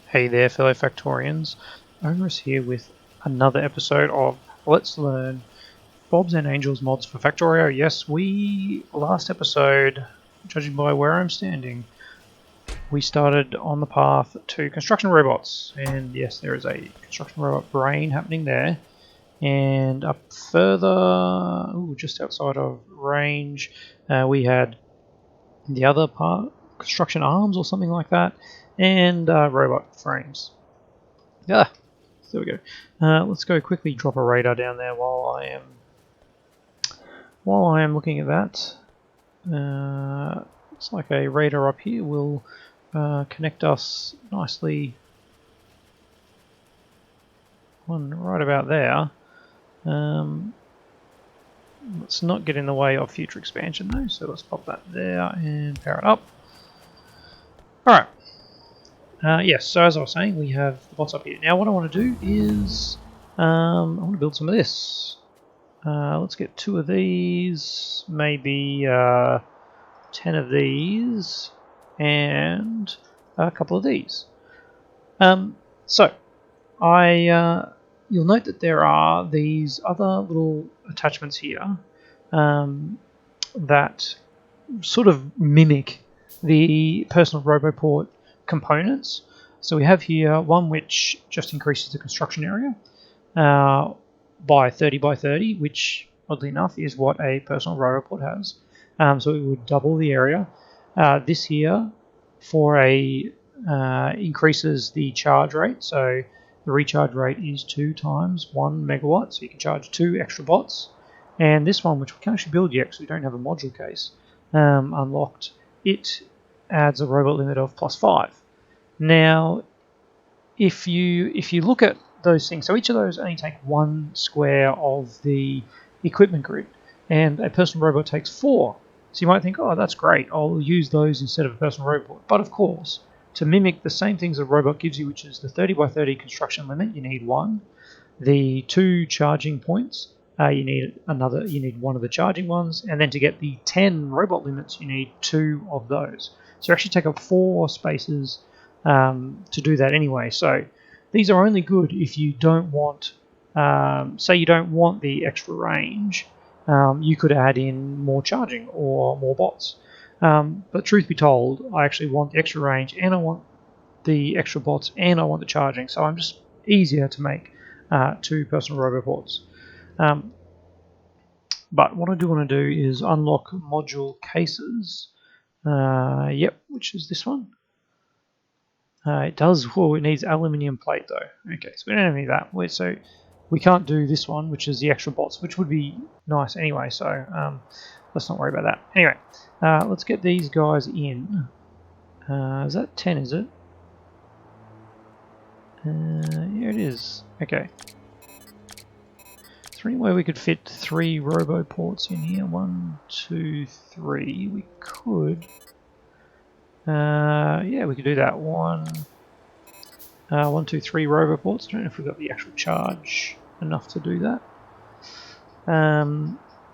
Hey there, fellow Factorians. Omerus here with another episode of Let's Learn Bobs and Angels mods for Factorio. Yes, last episode, judging by where I'm standing, we started on the path to construction robots. And yes, there is a construction robot brain happening there. And up further, just outside of range, we had the other part, construction arms or something like that, and robot frames. Yeah, there we go. Let's go quickly drop a radar down there while I am looking at that. Looks like a radar up here will connect us nicely on right about there. Let's not get in the way of future expansion though, so let's pop that there and power it up. Alright. Yes, so as I was saying, we have the bots up here. Now what I want to do is I want to build some of this. Let's get 2 of these, maybe 10 of these, and a couple of these. So, you'll note that there are these other little attachments here that sort of mimic the personal roboport components. So we have here one which just increases the construction area by 30 by 30, which oddly enough is what a personal roboport has. So it would double the area. This here for increases the charge rate. So the recharge rate is 2 times 1 megawatt, so you can charge 2 extra bots. And this one, which we can't actually build yet because we don't have a module case unlocked, it adds a robot limit of +5. Now, if you look at those things, so each of those only take 1 square of the equipment grid, and a personal robot takes 4. So you might think, oh, that's great, I'll use those instead of a personal robot. But of course, to mimic the same things a robot gives you, which is the 30 by 30 construction limit, you need 1. The 2 charging points, you need 1 of the charging ones, and then to get the 10 robot limits, you need 2 of those. So you actually take up 4 spaces to do that anyway. So these are only good if you don't want, say you don't want the extra range, you could add in more charging or more bots. But truth be told, I actually want the extra range, and I want the extra bots, and I want the charging. So I'm just easier to make 2 personal roboports. But what I do want to do is unlock module cases. Yep, which is this one. It does. Oh, it needs aluminium plate though. Okay, so we don't have any of that. So we can't do this one, which is the extra bots, which would be nice anyway. So let's not worry about that. Anyway, let's get these guys in. Is that 10? Is it? Yeah, it is. Okay. Is there any way we could fit 3 roboports in here? 1, 2, 3. We could. Yeah, we could do that. 1, 2, 3 roboports. I don't know if we've got the actual charge enough to do that.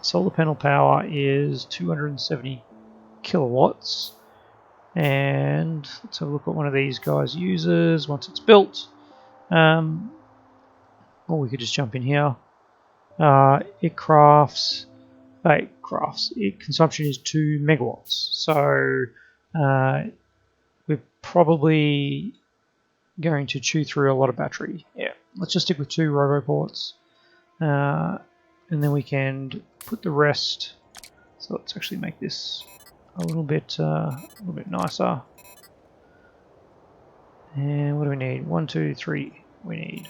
Solar panel power is 270 kilowatts. And let's have a look at what one of these guys uses once it's built. Or we could just jump in here. Its consumption is 2 megawatts. So we're probably going to chew through a lot of battery. Yeah, let's just stick with 2 roboports, and then we can put the rest. So let's actually make this a little bit nicer. And what do we need? 1, 2, 3. We need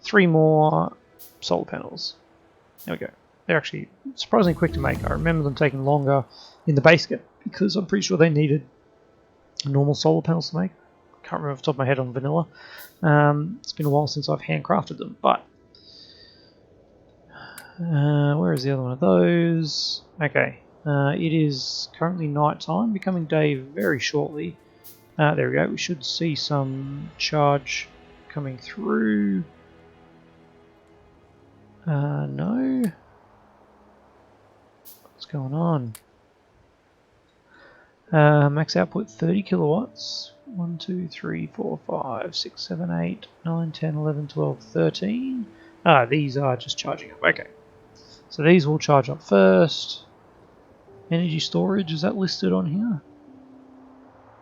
3 more solar panels. There we go. They're actually surprisingly quick to make. I remember them taking longer in the base kit because I'm pretty sure they needed normal solar panels to make. I can't remember off the top of my head on vanilla. It's been a while since I've handcrafted them, but where is the other one of those? Okay, it is currently night time, becoming day very shortly. There we go. We should see some charge coming through. No. What's going on? Max output 30 kilowatts. 1, 2, 3, 4, 5, 6, 7, 8, 9, 10, 11, 12, 13. Ah, these are just charging up. Okay. So these will charge up first. Energy storage, is that listed on here?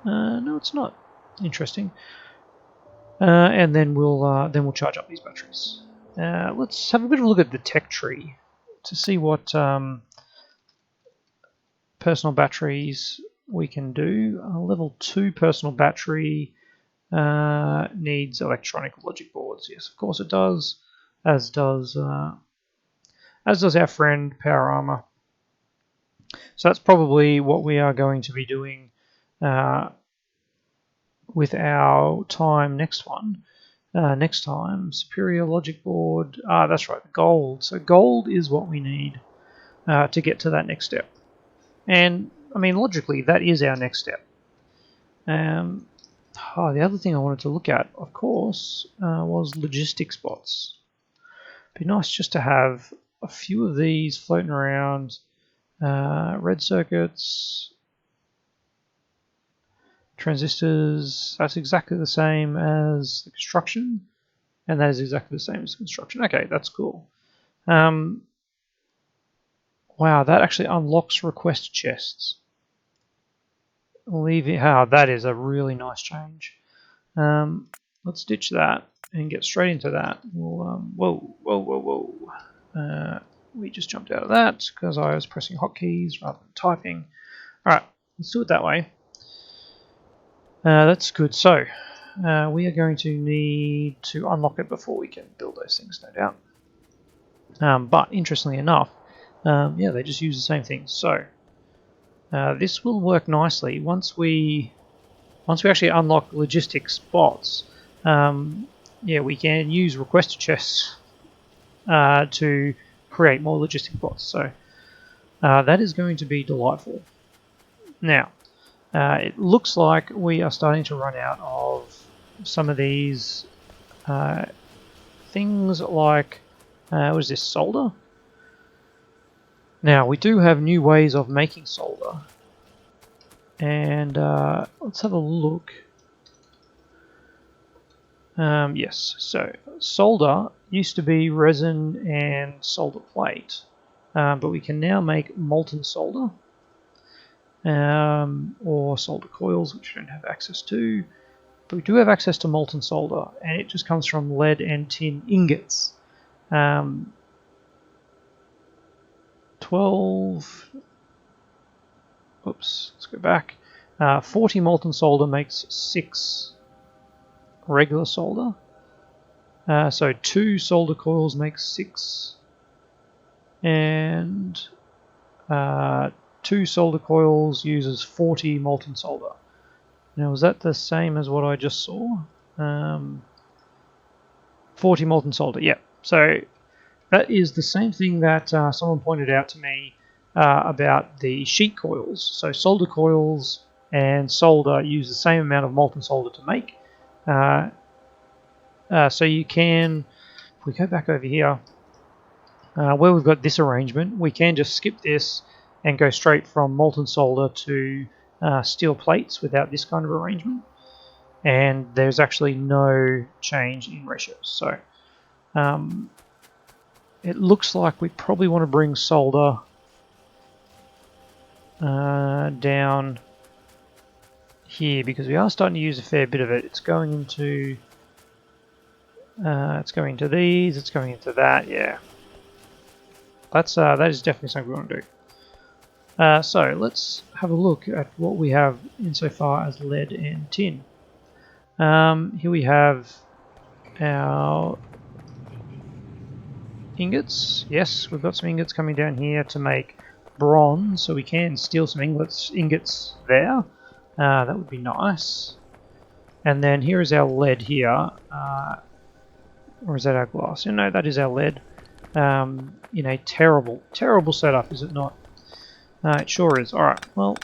No, it's not. Interesting. And then we'll charge up these batteries. Let's have a bit of a look at the tech tree to see what personal batteries we can do. Level 2 personal battery needs electronic logic boards. Yes, of course it does. As does our friend Power Armor. So that's probably what we are going to be doing with our next one. Next time, superior logic board. That's right, gold. So gold is what we need to get to that next step. And I mean, logically, that is our next step. The other thing I wanted to look at, of course, was logistics bots. It'd be nice just to have a few of these floating around. Red circuits, transistors, that's exactly the same as the construction, and that is exactly the same as construction. Okay, that's cool. Wow, that actually unlocks request chests. Leave it. That is a really nice change. Let's ditch that and get straight into that. We'll, whoa. We just jumped out of that because I was pressing hotkeys rather than typing. Alright, let's do it that way. That's good. So, we are going to need to unlock it before we can build those things, no doubt. But, interestingly enough, yeah, they just use the same thing. So, this will work nicely once we actually unlock logistics bots. Yeah, we can use request chests to create more logistic bots. So, that is going to be delightful. Now, it looks like we are starting to run out of some of these things like, what is this, solder? Now, we do have new ways of making solder. And let's have a look. Yes, so solder used to be resin and solder plate, but we can now make molten solder. Or solder coils, which we don't have access to. But we do have access to molten solder, and it just comes from lead and tin ingots. 12... Oops, let's go back. 40 molten solder makes 6 regular solder. So 2 solder coils makes 6. And 2 solder coils uses 40 molten solder. Now, was that the same as what I just saw? 40 molten solder, yeah. So that is the same thing that someone pointed out to me about the sheet coils. So solder coils and solder use the same amount of molten solder to make. So you can, if we go back over here, where we've got this arrangement, we can just skip this and go straight from molten solder to steel plates without this kind of arrangement. And there's actually no change in ratios. So it looks like we probably want to bring solder down here because we are starting to use a fair bit of it. It's going into these, it's going into that, yeah. That is definitely something we want to do. So let's have a look at what we have insofar as lead and tin. Here we have our ingots. Yes, we've got some ingots coming down here to make bronze, so we can steal some ingots there. That would be nice. And then here is our lead here. Or is that our glass? No, that is our lead. In a terrible, terrible setup, is it not? It sure is. All right. Well,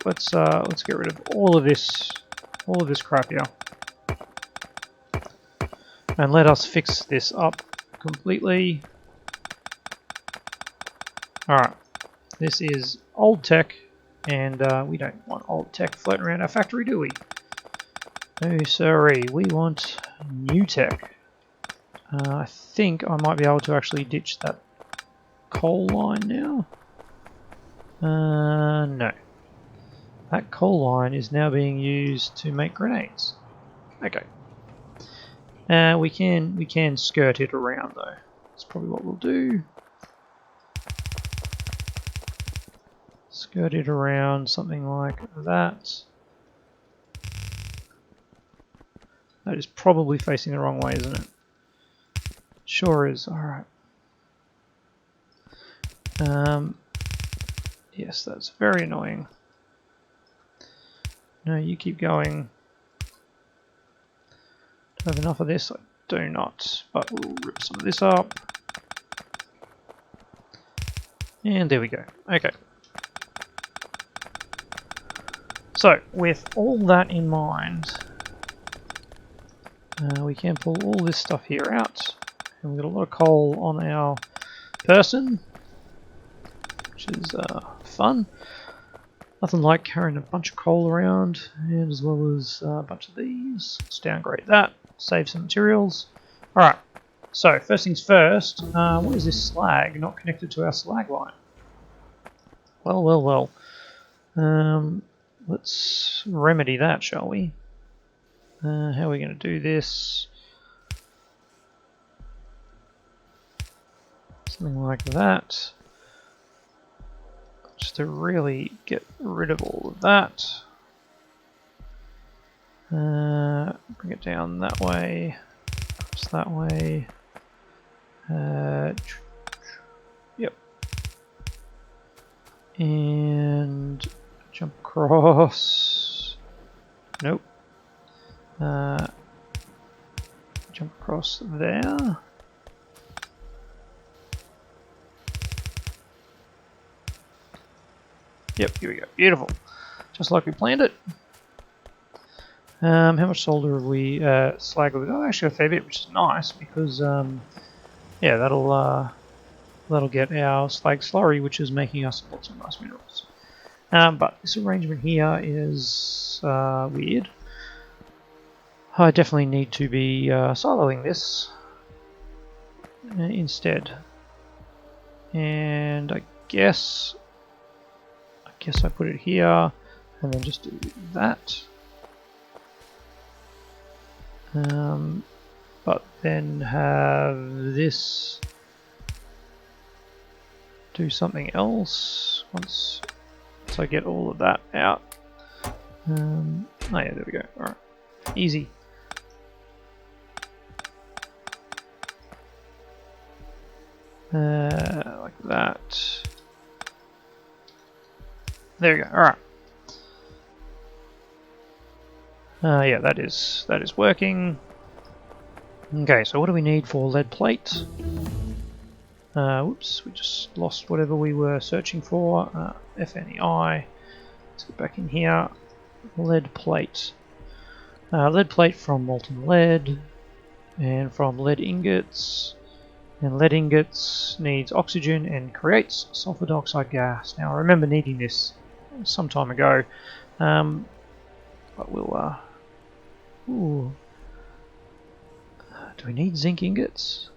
let's get rid of all of this crap here, and let us fix this up completely. All right. This is old tech, and we don't want old tech floating around our factory, do we? Oh, sorry, we want new tech. I think I might be able to actually ditch that coal line now. No. That coal line is now being used to make grenades. Okay. We can skirt it around though. That's probably what we'll do. Skirt it around something like that. That is probably facing the wrong way, isn't it? Sure is. Alright. Yes, that's very annoying. No, you keep going. Do I have enough of this? I do not. But we'll rip some of this up. And there we go. Okay. So, with all that in mind, we can pull all this stuff here out. And we've got a lot of coal on our person, which is fun. Nothing like carrying a bunch of coal around, and as well as a bunch of these. Let's downgrade that, save some materials. Alright, so first things first, what is this slag not connected to our slag line? Well. Let's remedy that, shall we? How are we going to do this? Something like that. Just to really get rid of all of that. Bring it down that way. Just that way. Yep. And jump across. Nope. Jump across there. Yep, here we go. Beautiful. Just like we planned it. How much solder have we slag have we got? Actually a fair bit, which is nice because yeah, that'll get our slag slurry, which is making us lots of nice minerals. But this arrangement here is weird. I definitely need to be siloing this instead. And I guess I put it here and then just do that. But then have this do something else once I get all of that out. Oh yeah, there we go. Alright, easy. Like that. There we go. Alright. Yeah, that is working. Okay, so what do we need for lead plate? Whoops, we just lost whatever we were searching for. FNEI. Let's get back in here. Lead plate. Lead plate from molten lead, and from lead ingots. And lead ingots needs oxygen and creates sulfur dioxide gas. Now I remember needing this some time ago, but we'll ooh. Do we need zinc ingots?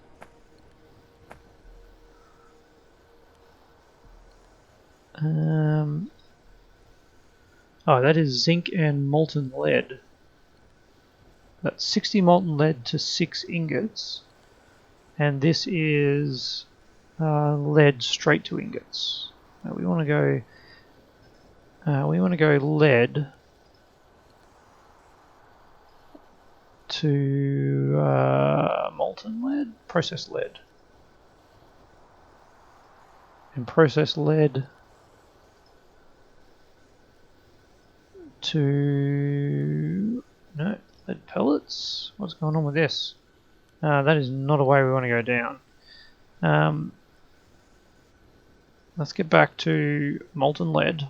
Oh, that is zinc and molten lead. That's 60 molten lead to 6 ingots, and this is lead straight to ingots. We want to go. We want to go lead to molten lead, processed lead, and processed lead to no lead pellets. What's going on with this? That is not a way we want to go down. Let's get back to molten lead.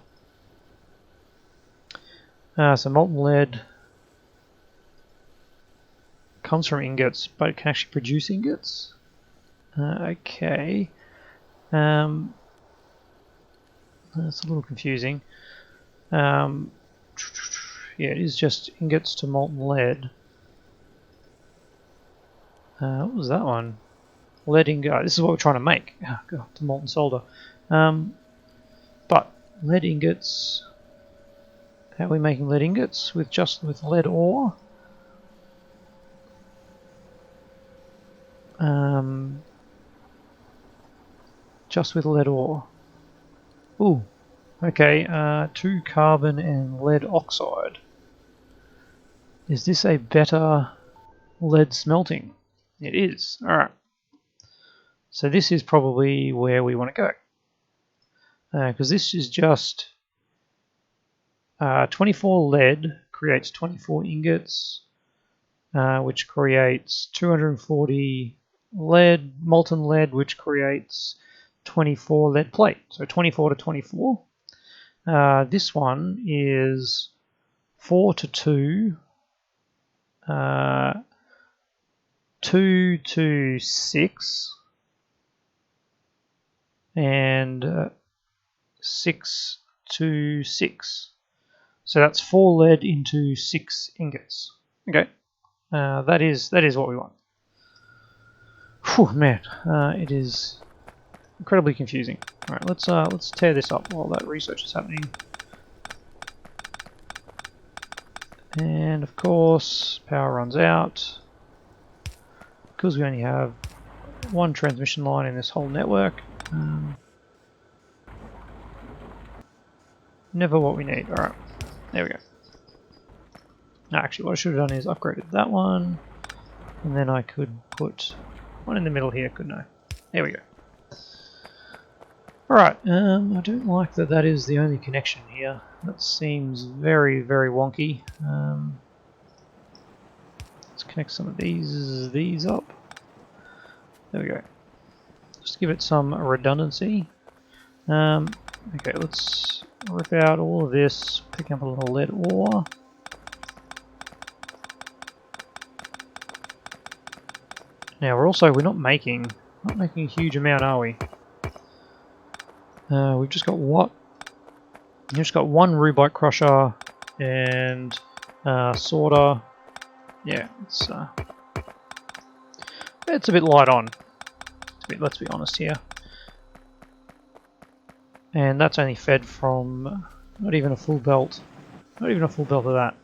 So molten lead comes from ingots, but it can actually produce ingots. Okay. That's a little confusing. Yeah, it is just ingots to molten lead. What was that one? Lead ingot. This is what we're trying to make. Oh, God, to molten solder. But lead ingots. How are we making lead ingots? With lead ore. Just with lead ore. Ooh. Okay. 2 carbon and lead oxide. Is this a better lead smelting? It is. All right. So this is probably where we want to go. Because this is just 24 lead creates 24 ingots, which creates 240 lead, molten lead, which creates 24 lead plate. So 24 to 24. This one is 4 to 2, 2 to 6, and 6 to 6. So that's 4 lead into 6 ingots. Okay, that is what we want. Whew, man, it is incredibly confusing. All right, let's tear this up while that research is happening. And of course, power runs out because we only have 1 transmission line in this whole network. Never what we need. All right, there we go. No, actually, what I should have done is upgraded that one, and then I could put one in the middle here, couldn't I? There we go. Alright, I don't like that that is the only connection here. That seems very, very wonky. Let's connect some of these up. There we go. Just give it some redundancy. Okay, let's rip out all of this, pick up a little lead ore. Now we're not making a huge amount, are we? We've just got what? We've just got 1 rubite crusher and sorter. Yeah, it's a bit light on. Let's be honest here. And that's only fed from not even a full belt. Not even a full belt of that.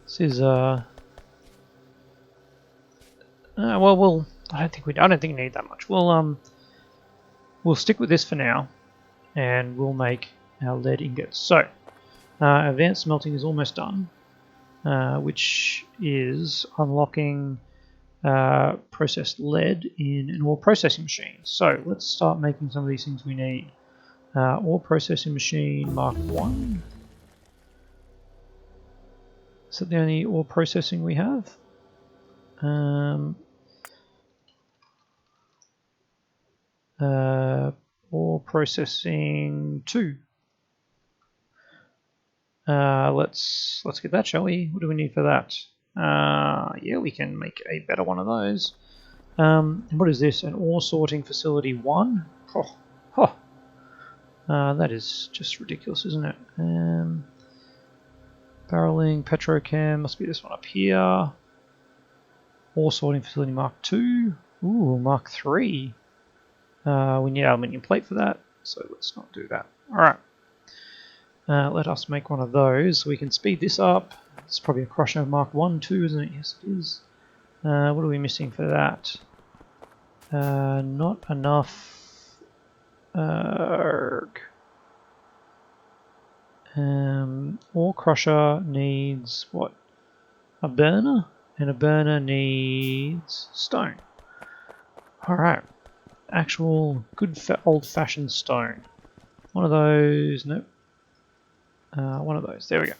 This is well, I don't think we need that much. We'll stick with this for now, and we'll make our lead ingots. So, advanced smelting is almost done, which is unlocking processed lead in an ore processing machine. So let's start making some of these things we need. Ore processing machine Mark 1. Is that the only ore processing we have? Ore processing 2. Let's get that, shall we? What do we need for that? Yeah, we can make a better one of those. What is this? An ore sorting facility 1? That is just ridiculous, isn't it? Barreling, petrochem, must be this one up here. Ore sorting facility Mark 2. Ooh, Mark 3. We need aluminium plate for that, so let's not do that. Alright. Let us make one of those so we can speed this up. It's probably a crusher Mark 1 too, isn't it? Yes, it is. What are we missing for that? Not enough. Ore crusher needs what? A burner? And a burner needs stone. Alright. Actual good old-fashioned stone. One of those. Nope. One of those. There we go.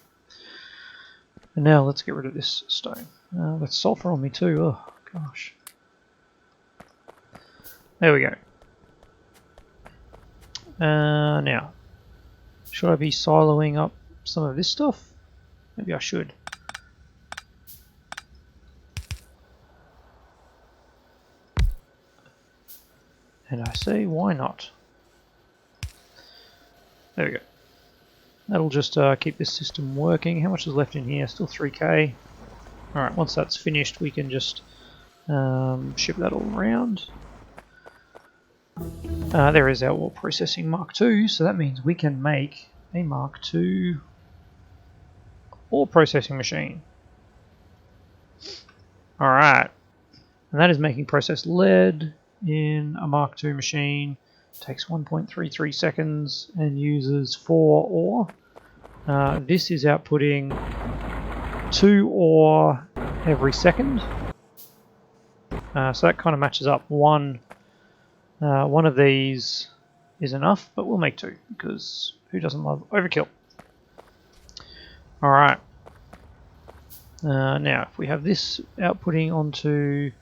And now let's get rid of this stone. That's sulfur on me too. Oh, gosh. There we go. Now, should I be siloing up some of this stuff? Maybe I should. And I say, why not? There we go. That'll just keep this system working. How much is left in here? Still 3k. Alright, once that's finished we can just ship that all around. There is our ore processing Mark II, so that means we can make a Mark II ore processing machine. Alright, and that is making processed lead in a Mark II machine. It takes 1.33 seconds and uses 4 ore. This is outputting 2 ore every second. So that kind of matches up. One of these is enough, but we'll make 2 because who doesn't love overkill? Alright. Now, if we have this outputting onto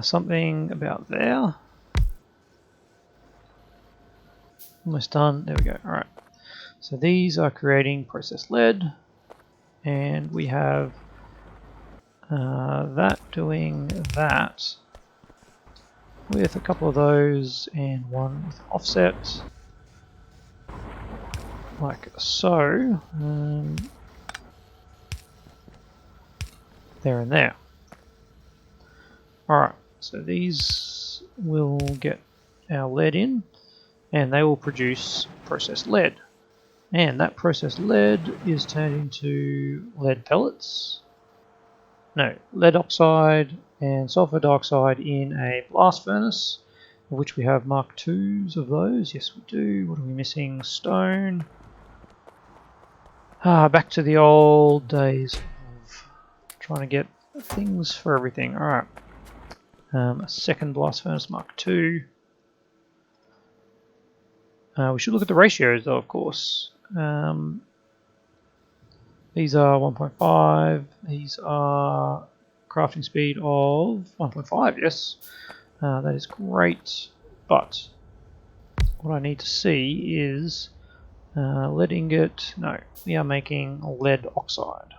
something about there. Almost done. There we go. Alright. So these are creating processed lead, and we have that doing that with a couple of those and one with offset, like so. There and there. Alright, so these will get our lead in, and they will produce processed lead. And that processed lead is turned into lead pellets. No, lead oxide and sulfur dioxide in a blast furnace, of which we have Mark IIs of those. Yes, we do. What are we missing? Stone. Back to the old days of trying to get things for everything. Alright. A second blast furnace Mark II. We should look at the ratios though, of course. These are 1.5. These are crafting speed of 1.5, yes. That is great. But what I need to see is lead ingot. No, we are making lead oxide.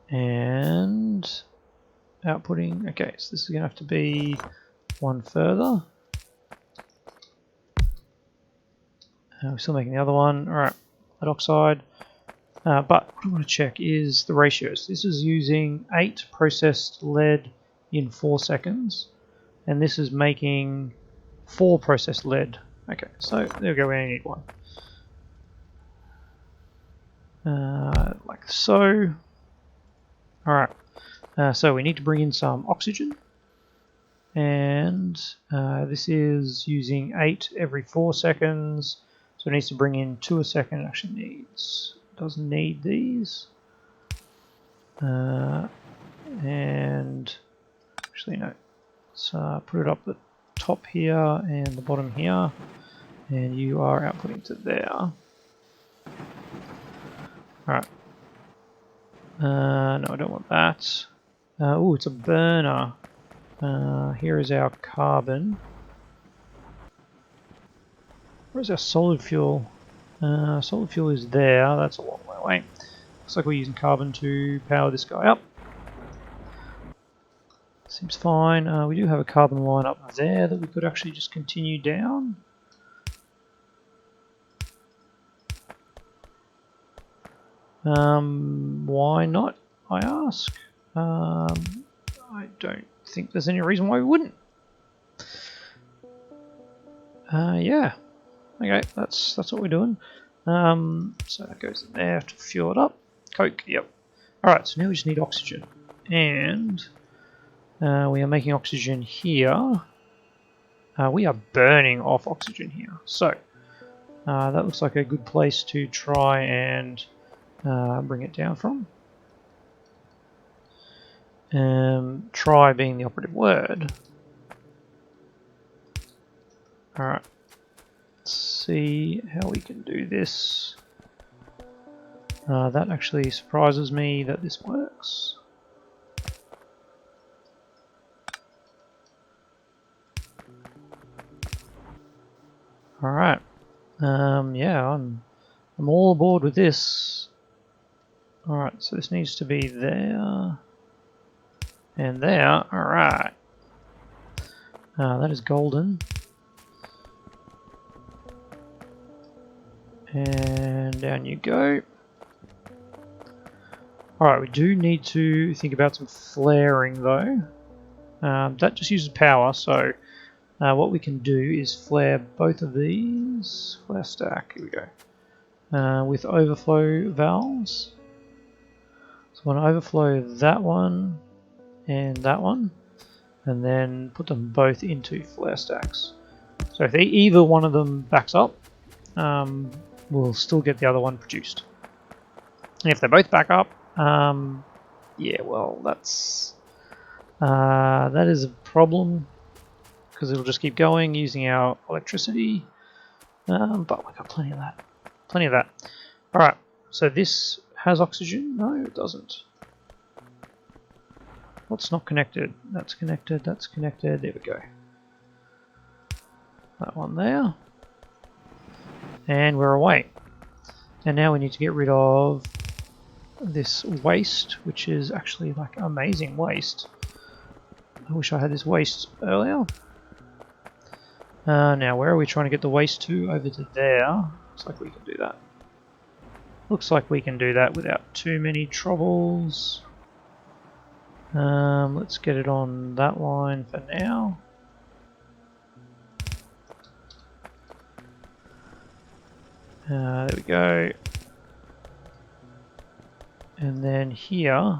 And outputting. Okay, so this is going to have to be one further. We're still making the other one. Alright, lead oxide. But what I want to check is the ratios. This is using 8 processed lead in 4 seconds. And this is making 4 processed lead. Okay, so there we go, we only need 1. Like so. Alright, so we need to bring in some oxygen. And this is using 8 every 4 seconds. So it needs to bring in 2 a second. It actually doesn't need these. And actually no, let's put it up the top here and the bottom here. And you are outputting to there. Alright. No, I don't want that. Oh, it's a burner. Here is our carbon. Where's our solid fuel? Solid fuel is there. That's a long way away. Looks like we're using carbon to power this guy up. Seems fine. We do have a carbon line up there that we could actually just continue down. Why not, I ask? I don't think there's any reason why we wouldn't. Yeah. Okay, that's what we're doing. So that goes in there to fuel it up. Coke, yep. Alright, so now we just need oxygen. And we are making oxygen here. We are burning off oxygen here. So that looks like a good place to try and bring it down from. Try being the operative word. Alright. Let's see how we can do this. That actually surprises me that this works. Alright. Yeah, I'm all aboard with this. Alright, so this needs to be there and there. Alright. That is golden. And down you go. Alright, we do need to think about some flaring though. That just uses power, so what we can do is flare both of these. Flare stack, here we go. With overflow valves. So I want to overflow that one and that one, and then put them both into flare stacks. So if either one of them backs up, we'll still get the other one produced. And if they both back up, yeah, well, that is a problem because it'll just keep going using our electricity. But we got plenty of that. Plenty of that. All right. So this has oxygen. No, it doesn't. What's not connected? That's connected. That's connected. There we go. That one there. And we're away. And now we need to get rid of this waste, which is actually like amazing waste. I wish I had this waste earlier. Now where are we trying to get the waste to? Over to there. Looks like we can do that. Looks like we can do that without too many troubles. Let's get it on that line for now. There we go. And then here,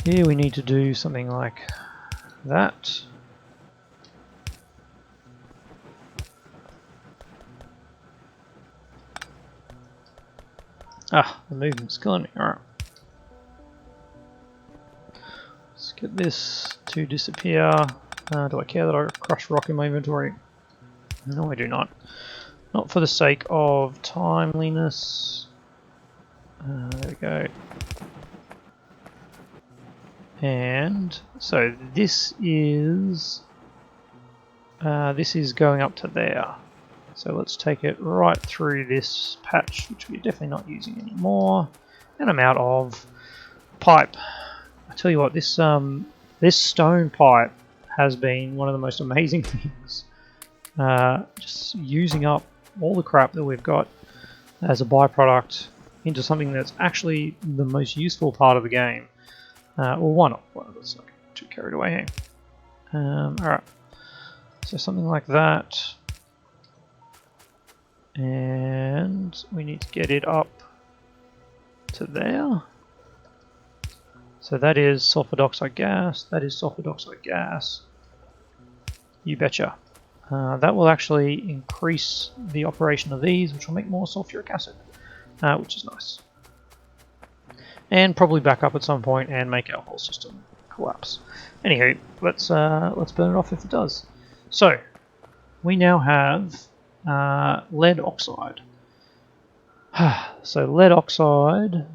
here we need to do something like that. Ah, the movement's killing me. Alright. Let's get this to disappear. Do I care that I crush rock in my inventory? No, I do not. Not for the sake of timeliness. There we go. And so this is going up to there. So let's take it right through this patch, which we're definitely not using anymore. And I'm out of pipe. I tell you what, this stone pipe has been one of the most amazing things. Just using up all the crap that we've got as a byproduct into something that's actually the most useful part of the game. Well, why not? Let's not get too carried away here. Alright, so something like that. And we need to get it up to there. So that is sulfur dioxide gas, that is sulfur dioxide gas. You betcha. That will actually increase the operation of these, which will make more sulfuric acid, which is nice. And probably back up at some point and make our whole system collapse. Anywho, let's burn it off if it does. So we now have lead oxide. So lead oxide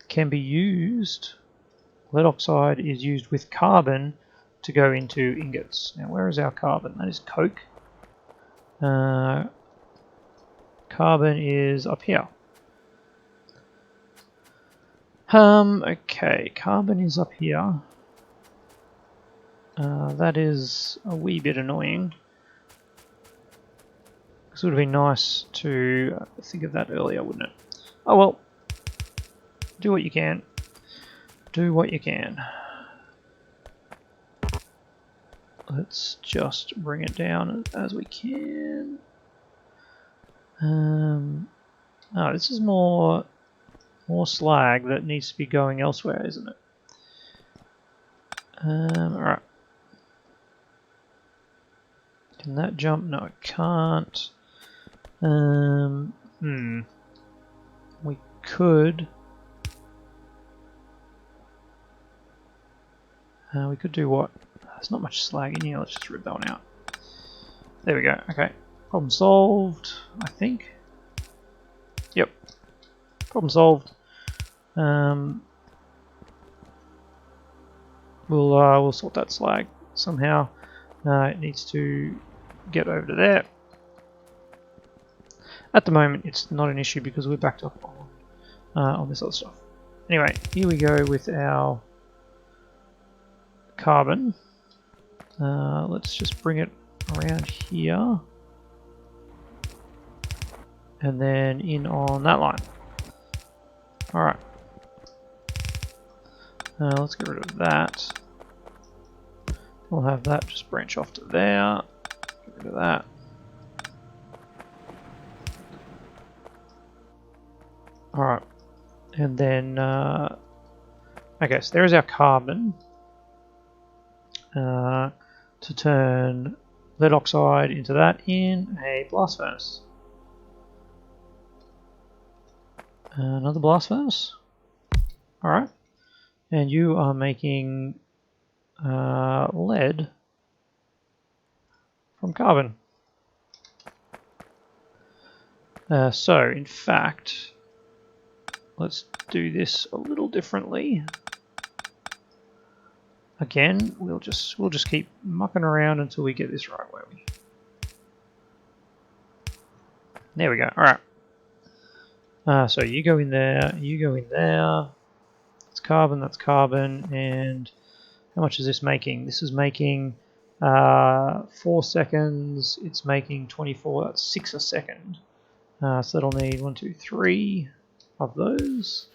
can be used. Lead oxide is used with carbon to go into ingots. Now where is our carbon? That is coke. Carbon is up here. Okay, carbon is up here. That is a wee bit annoying. This would have been nice to think of that earlier, wouldn't it? Oh well. Do what you can. Do what you can. Let's just bring it down as we can. Oh, this is more slag that needs to be going elsewhere, isn't it? Alright. Can that jump? No, it can't. We could. We could do what? There's not much slag in here. Let's just rip that one out. There we go. Okay. Problem solved, I think. Yep. Problem solved. We'll sort that slag somehow. It needs to get over to there. At the moment, it's not an issue because we're backed up on this other stuff. anyway, here we go with our carbon. Let's just bring it around here. And then in on that line. Alright. Let's get rid of that. We'll have that just branch off to there. Get rid of that. Alright. And then, okay, so there's our carbon. To turn lead oxide into that in a blast furnace. Another blast furnace. Alright. And you are making lead from carbon. So, in fact, let's do this a little differently. Again, we'll just keep mucking around until we get this right, won't we? There we go. All right. So you go in there. You go in there. That's carbon, and how much is this making? This is making 4 seconds. It's making 24. That's 6 a second. So that'll need 1, 2, 3 of those.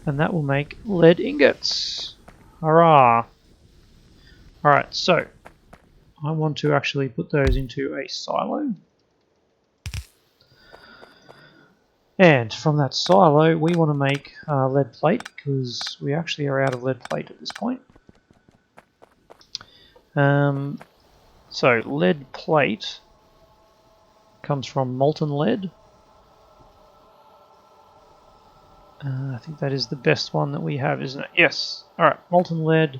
And that will make lead ingots. Hurrah! Alright, so I want to actually put those into a silo. And from that silo, we want to make lead plate, because we actually are out of lead plate at this point. So lead plate comes from molten lead. I think that is the best one that we have, isn't it? Yes. Alright, molten lead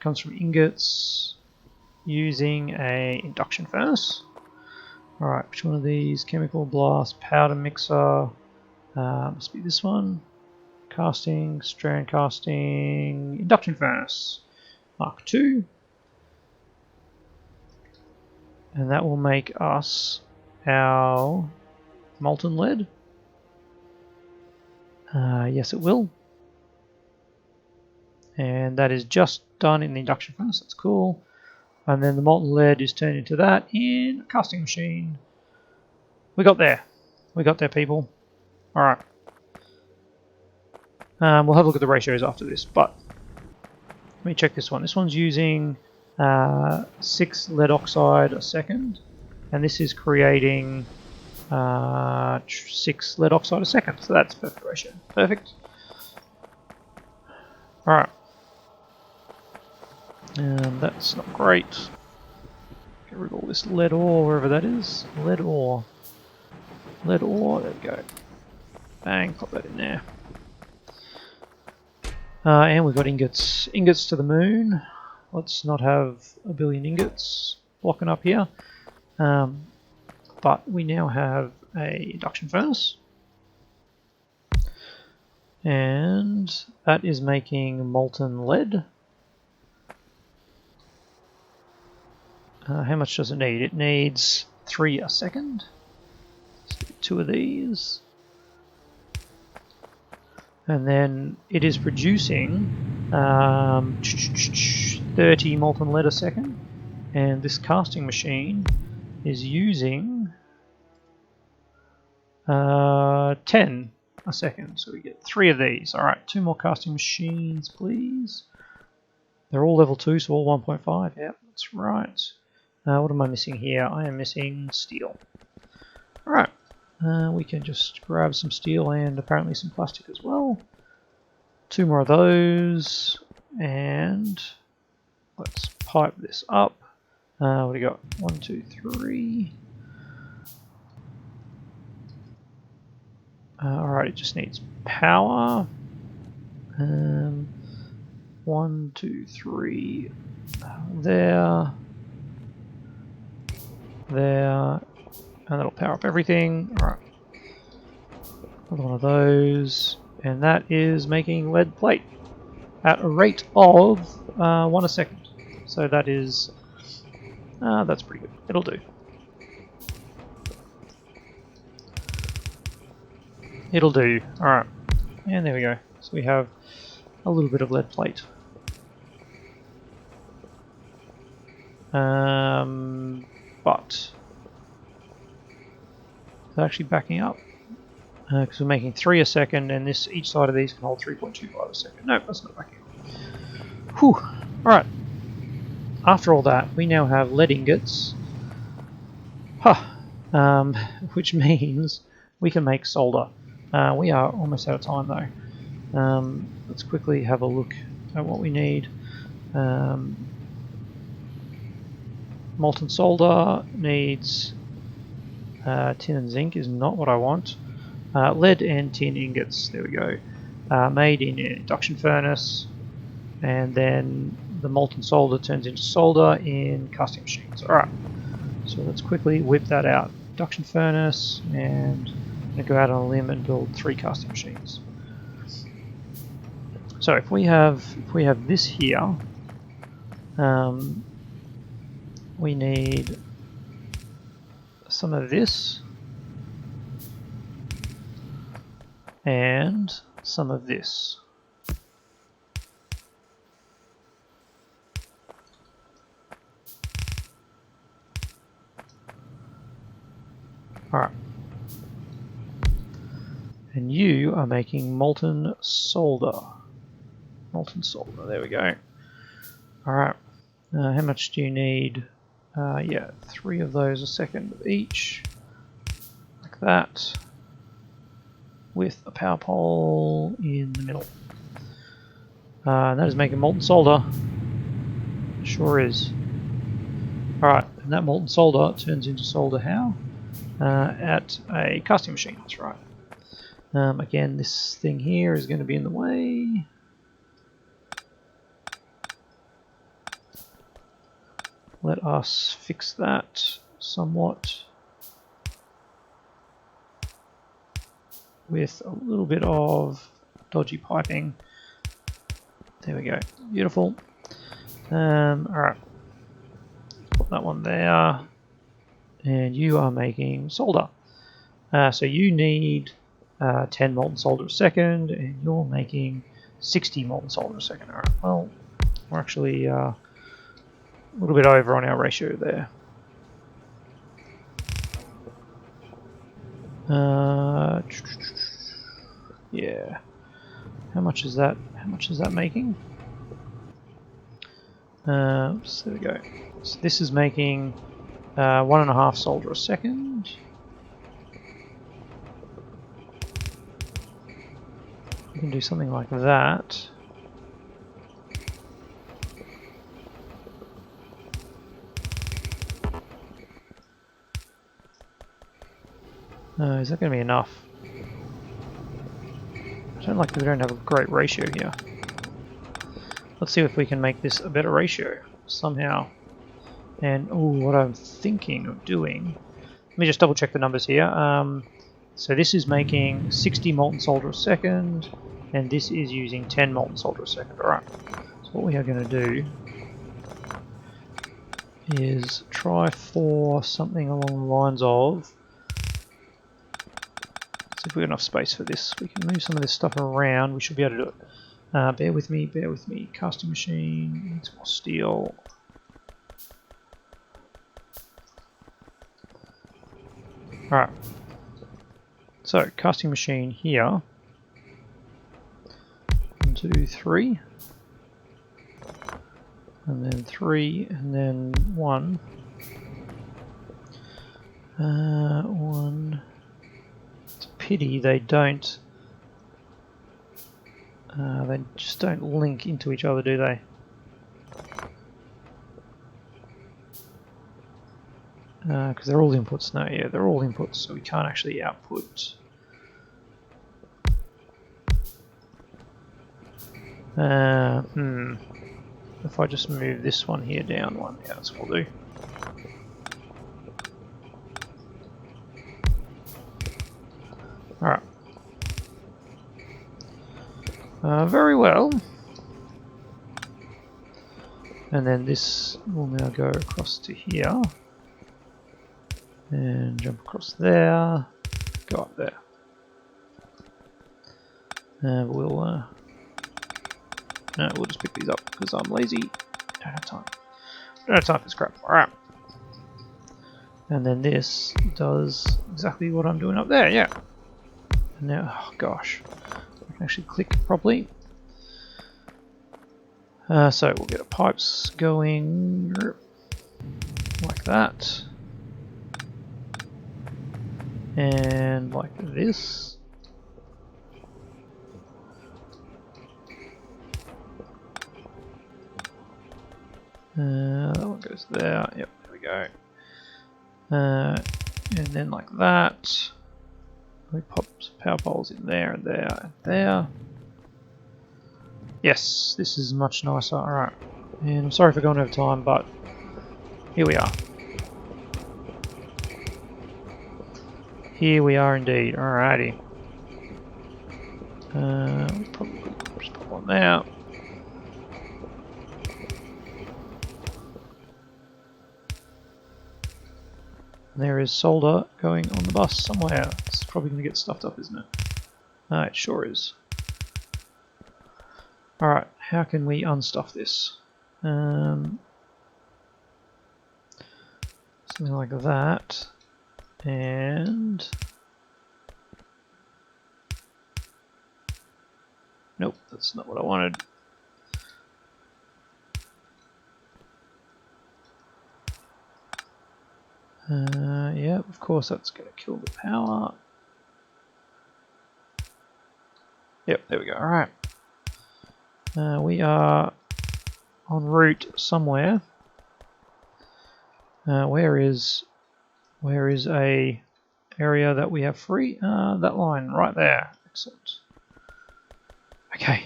comes from ingots using a induction furnace. Alright, which one of these? Chemical blast, powder mixer. Must be this one. Casting, strand casting, induction furnace. Mark II. And that will make us our molten lead. Yes, it will. And that is just done in the induction furnace. That's cool. And then the molten lead is turned into that in a casting machine. We got there. We got there, people. Alright. We'll have a look at the ratios after this, but let me check this one. This one's using 6 lead oxide a second, and this is creating 6 lead oxide a second, so that's perfect ratio. Perfect. Alright. And that's not great. Get rid of all this lead ore, wherever that is. Lead ore. Lead ore, there we go. Bang, pop that in there. And we've got ingots. Ingots to the moon. Let's not have a billion ingots blocking up here. But we now have a induction furnace. And that is making molten lead. How much does it need? It needs 3 a second. Let's do 2 of these. And then it is producing 30 molten lead a second. And this casting machine is using 10 a second. So we get 3 of these. Alright, 2 more casting machines, please. They're all level 2, so all 1.5. Yep, that's right. What am I missing here? I am missing steel. Alright, we can just grab some steel and apparently some plastic as well. 2 more of those, and let's pipe this up. What do we got? 1, 2, 3. Alright, it just needs power. 1, 2, 3. There. There. And that'll power up everything. Alright. Another one of those. And that is making lead plate at a rate of 1 a second. So that is, that's pretty good. It'll do. It'll do. Alright. And there we go. So we have a little bit of lead plate. But it's actually backing up because we're making 3 a second, and this each side of these can hold 3.25 a second. Nope, that's not backing up. Whew. Alright. After all that, we now have lead ingots. Huh. Which means we can make solder. We are almost out of time though. Let's quickly have a look at what we need. Molten solder needs tin and zinc is not what I want. Lead and tin ingots, there we go. Made in an induction furnace, and then the molten solder turns into solder in casting machines. Alright, so let's quickly whip that out. Induction furnace, and I'm going to go out on a limb and build 3 casting machines. So if we have this here, we need some of this and some of this. Alright. And you are making molten solder. Molten solder, there we go. Alright. How much do you need? Yeah, 3 of those a second of each. Like that. With a power pole in the middle. And that is making molten solder. Sure is. Alright, and that molten solder turns into solder how? At a casting machine, that's right. Again, this thing here is going to be in the way. Let us fix that somewhat with a little bit of dodgy piping. There we go. Beautiful. Alright. Put that one there. And you are making solder. So you need 10 molten solder a second, and you're making 60 molten solder a second. Alright, well, we're actually a little bit over on our ratio there. Yeah. How much is that? How much is that making? Oops, there we go. So this is making 1.5 solder a second. We can do something like that. Is that going to be enough? I don't like that we don't have a great ratio here. Let's see if we can make this a better ratio somehow. And what I'm thinking of doing, let me just double check the numbers here. So this is making 60 molten solder a second, and this is using 10 molten solder a second. Alright, so what we are going to do is try for something along the lines of, let's see if we've got enough space for this. We can move some of this stuff around, we should be able to do it. Bear with me, casting machine, needs more steel. Alright, so casting machine here, 1, 2, 3, and then 3, and then 1. 1. It's a pity they don't. They just don't link into each other, do they? Because they're all inputs. No, yeah, they're all inputs, so we can't actually output. If I just move this one here down one, yeah, that's what we'll do. Alright. Very well. And then this will now go across to here. And jump across there. Go up there. We'll just pick these up because I'm lazy. Don't have time. Don't have time for this crap. Alright. And then this does exactly what I'm doing up there, yeah. And now, oh gosh. I can actually click properly. So we'll get our pipes going like that. And like this. That one goes there. Yep, there we go. And then like that. We pop some power poles in there and there and there. Yes, this is much nicer. Alright. And I'm sorry for going over time, but here we are. Here we are indeed. Alrighty. We'll probably just pop on there. And there is solder going on the bus somewhere. It's probably going to get stuffed up, isn't it? It sure is. Alright, how can we unstuff this? Something like that. And... nope, that's not what I wanted. Yeah, of course that's going to kill the power. Yep, there we go. Alright. We are en route somewhere. Where is a area that we have free? That line right there. Excellent. Okay.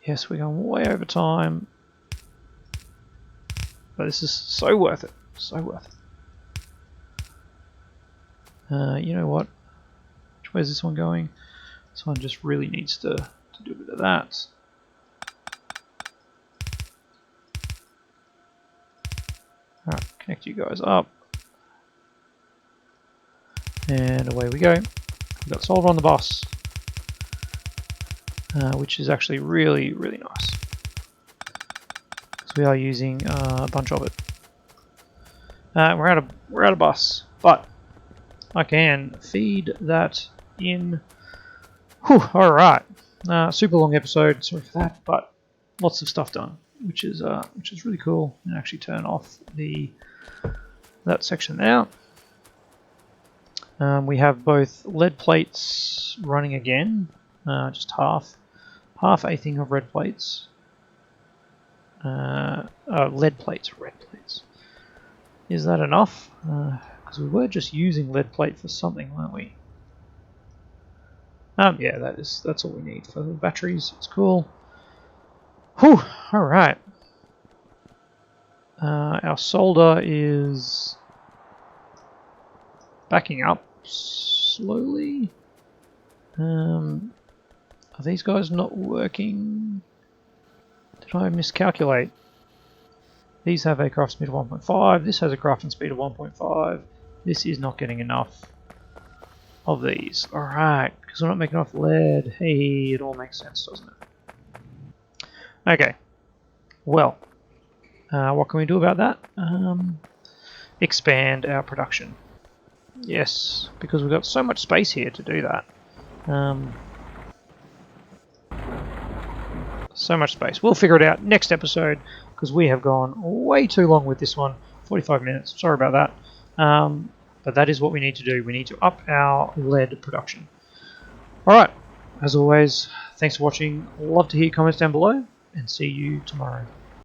Yes, we're going way over time. But this is so worth it. So worth it. You know what? Which way is this one going? This one just really needs to do a bit of that. Alright, connect you guys up. And away we go. We've got solder on the bus. Which is actually really, really nice. Because we are using a bunch of it. We're out of bus, but I can feed that in. Whew, alright. Super long episode, sorry for that, but lots of stuff done, which is really cool. And actually turn off that section there. We have both lead plates running again, just half a thing of red plates. Lead plates, red plates. Is that enough? Because we were just using lead plate for something, weren't we? Yeah, that's all we need for the batteries. It's cool. Whew, alright. Our solder is backing up slowly. Are these guys not working? Did I miscalculate? These have a crafting speed of 1.5. This has a crafting speed of 1.5. This is not getting enough of these. Alright, because we're not making enough lead. Hey, it all makes sense, doesn't it? Okay. Well, what can we do about that? Expand our production. Yes, because we've got so much space here to do that. So much space. We'll figure it out next episode because we have gone way too long with this one. 45 minutes. Sorry about that. But that is what we need to do. We need to up our lead production. Alright. As always, thanks for watching. Love to hear your comments down below and see you tomorrow.